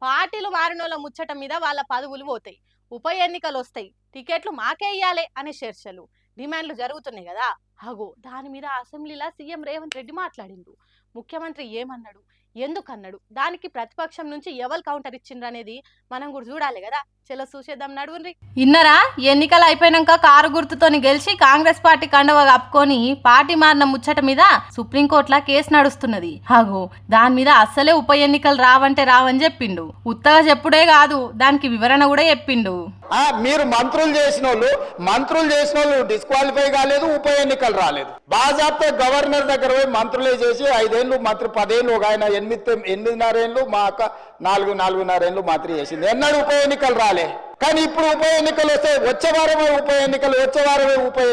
పార్టీలు మారినోళ్ళ ముచ్చట మీద వాళ్ళ పదవులు పోతాయి, ఉప ఎన్నికలు వస్తాయి, టికెట్లు మాకే ఇయ్యాలి అనే చర్చలు డిమాండ్లు జరుగుతున్నాయి కదా. అగో దాని మీద అసెంబ్లీలో సీఎం రేవంత్ రెడ్డి మాట్లాడిండు. ముఖ్యమంత్రి ఏమన్నాడు, ఎందుకన్నాడు, దానికి ప్రతిపక్షం నుంచి ఎవరు కౌంటర్ ఇచ్చిండ్రు అనేది మనం కూడా చూడాలి కదా. చలో చూసేద్దాం, నడువుండ్రి. ఇన్నరా ఎన్నికలు అయిపోయినాక కారు గుర్తుతోని గెలిచి కాంగ్రెస్ పార్టీ కండవ కప్పుకొని పార్టీ మారిన ముచ్చట మీద సుప్రీంకోర్టులో కేసు నడుస్తున్నది. అగో దాని మీద అస్సలే ఉప ఎన్నికలు రావంటే రావని చెప్పిండు. ఉత్తగా చెప్పుడే కాదు, దానికి వివరణ కూడా చెప్పిండు. మీరు మంత్రులు చేసిన వాళ్ళు డిస్క్వాలిఫై కాలేదు, ఉప ఎన్నికలు రాలేదు. బాజాప్తే గవర్నర్ దగ్గర పోయి మంత్రులే చేసి 5 ఏళ్ళు మంత్రి, 10 ఏళ్ళు, ఒక ఆయన 8.5 ఏళ్ళు, మా అక్క 4.5 ఏళ్ళు మంత్రి చేసింది. ఎన్నడూ ఉప ఎన్నికలు రాలే. కానీ ఇప్పుడు ఉప ఎన్నికలు వస్తాయి, వచ్చే వారమే ఉప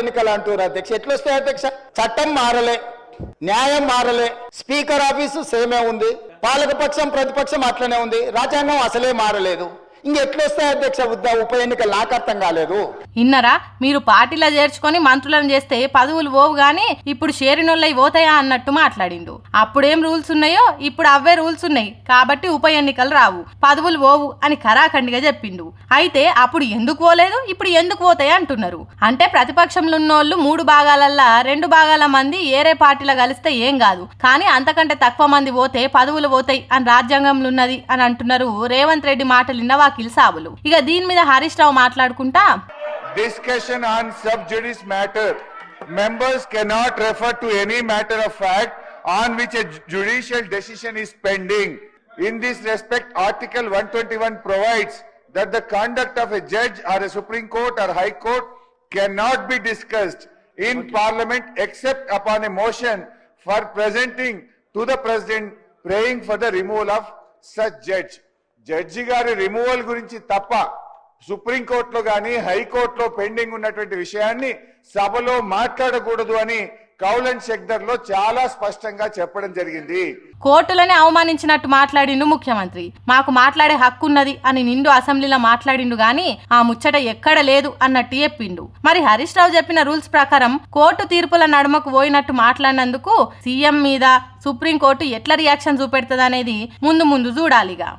ఎన్నికలు అంటారు అధ్యక్ష. ఎట్లా వస్తాయి అధ్యక్ష? చట్టం మారలే, న్యాయం మారలే, స్పీకర్ ఆఫీసు సేమే ఉంది, పాలకపక్షం ప్రతిపక్షం అట్లనే ఉంది, రాజ్యాంగం అసలే మారలేదు. ఇంకెట్లొస్తాయి అధ్యక్ష ఉప ఎన్నికలు? నాకు అర్థం కాలేదు. ఇన్నరా మీరు పార్టీలో చేర్చుకొని మంత్రులను చేస్తే పదవులు పోవు గాని ఇప్పుడు షేరినోళ్ళై పోతాయా అన్నట్టు మాట్లాడిండు. అప్పుడేం రూల్స్ ఉన్నాయో ఇప్పుడు అవే రూల్స్ ఉన్నాయి కాబట్టి ఉప ఎన్నికలు రావు, పదవులు పోవు అని ఖరాఖండిగా చెప్పిండు. అయితే అప్పుడు ఎందుకు పోలేదు, ఇప్పుడు ఎందుకు పోతాయి అంటున్నారు. అంటే ప్రతిపక్షంలో ఉన్నోళ్ళు 3 భాగాలల్లా 2 భాగాల మంది ఏరే పార్టీలో కలిస్తే ఏం కాదు, కానీ అంతకంటే తక్కువ మంది పోతే పదవులు పోతాయి అని రాజ్యాంగంలో ఉన్నది అని అంటున్నారు. రేవంత్ రెడ్డి మాటలు విన్న వాకిల్ సాబులు. ఇక దీని మీద హరీష్ రావు మాట్లాడుకుంటా, discussion on sub judice matter, members cannot refer to any matter of fact on which a judicial decision is pending. In this respect, Article 121 provides that the conduct of a judge or a Supreme Court or High Court cannot be discussed in Parliament except upon a motion for presenting to the President praying for the removal of such judge. Judge గారి removal గురించి తప్ప సుప్రీంకోర్టులో కానీ హైకోర్టులో pending ఉన్నటువంటి విషయాన్ని సభలో మాట్లాడకూడదు అని కౌలన్ షెక్దర్లో చాలా స్పష్టంగా చెప్పడం జరిగింది. కోర్టులనే అవమానించినట్టు మాట్లాడిండు ముఖ్యమంత్రి. మాకు మాట్లాడే హక్కు ఉన్నది అని నిండు అసెంబ్లీలో మాట్లాడిండు గాని ఆ ముచ్చట ఎక్కడ లేదు అన్నట్టు చెప్పిండు. మరి హరీష్ రావు చెప్పిన రూల్స్ ప్రకారం కోర్టు తీర్పుల నడుమకు పోయినట్టు మాట్లాడినందుకు సీఎం మీద సుప్రీంకోర్టు ఎట్లా రియాక్షన్ చూపెడుతుంది అనేది ముందు చూడాలిగా.